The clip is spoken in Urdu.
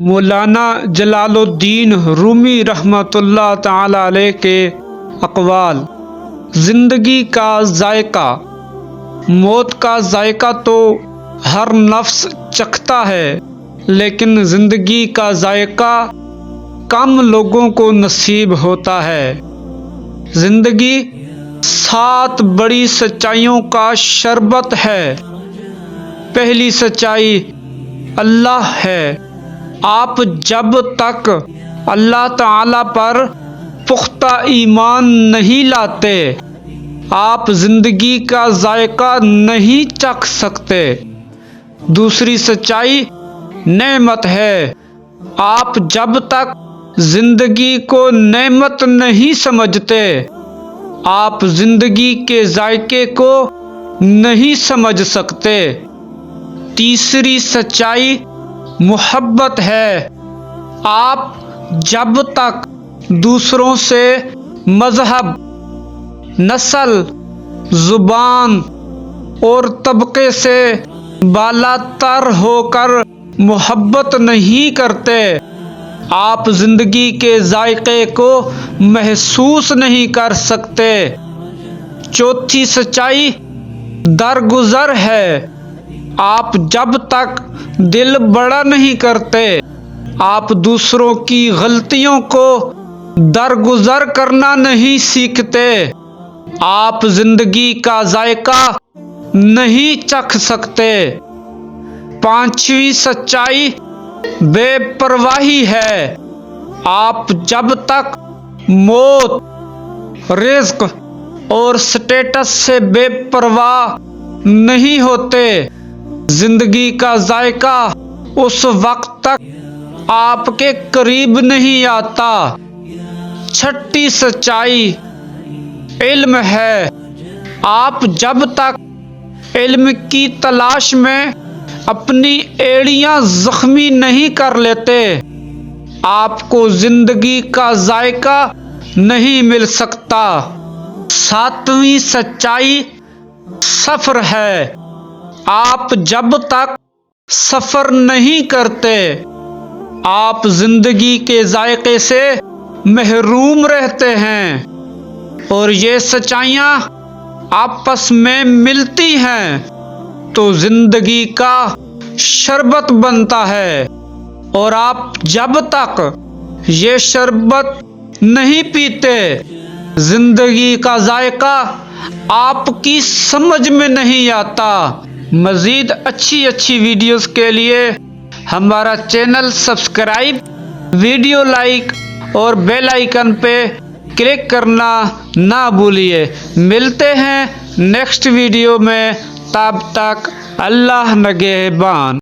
مولانا جلال الدین رومی رحمۃ اللہ تعالی علیہ کے اقوال۔ زندگی کا ذائقہ۔ موت کا ذائقہ تو ہر نفس چکھتا ہے، لیکن زندگی کا ذائقہ کم لوگوں کو نصیب ہوتا ہے۔ زندگی 7 بڑی سچائیوں کا شربت ہے۔ پہلی سچائی اللہ ہے۔ آپ جب تک اللہ تعالی پر پختہ ایمان نہیں لاتے، آپ زندگی کا ذائقہ نہیں چکھ سکتے۔ دوسری سچائی نعمت ہے۔ آپ جب تک زندگی کو نعمت نہیں سمجھتے، آپ زندگی کے ذائقے کو نہیں سمجھ سکتے۔ تیسری سچائی محبت ہے۔ آپ جب تک دوسروں سے مذہب، نسل، زبان اور طبقے سے بالا تر ہو کر محبت نہیں کرتے، آپ زندگی کے ذائقے کو محسوس نہیں کر سکتے۔ چوتھی سچائی درگزر ہے۔ آپ جب تک دل بڑا نہیں کرتے، آپ دوسروں کی غلطیوں کو درگزر کرنا نہیں سیکھتے، آپ زندگی کا ذائقہ نہیں چکھ سکتے۔ پانچویں سچائی بے پرواہی ہے۔ آپ جب تک موت، رزق اور سٹیٹس سے بے پرواہ نہیں ہوتے، زندگی کا ذائقہ اس وقت تک آپ کے قریب نہیں آتا۔ چھٹی سچائی علم ہے۔ آپ جب تک علم کی تلاش میں اپنی ایڑیاں زخمی نہیں کر لیتے، آپ کو زندگی کا ذائقہ نہیں مل سکتا۔ ساتویں سچائی سفر ہے۔ آپ جب تک سفر نہیں کرتے، آپ زندگی کے ذائقے سے محروم رہتے ہیں، اور یہ سچائیاں آپس میں ملتی ہیں تو زندگی کا شربت بنتا ہے، اور آپ جب تک یہ شربت نہیں پیتے، زندگی کا ذائقہ آپ کی سمجھ میں نہیں آتا۔ مزید اچھی ویڈیوز کے لیے ہمارا چینل سبسکرائب، ویڈیو لائک اور بیل آئیکن پہ کلک کرنا نہ بھولیے۔ ملتے ہیں نیکسٹ ویڈیو میں، تب تک اللہ نگہبان۔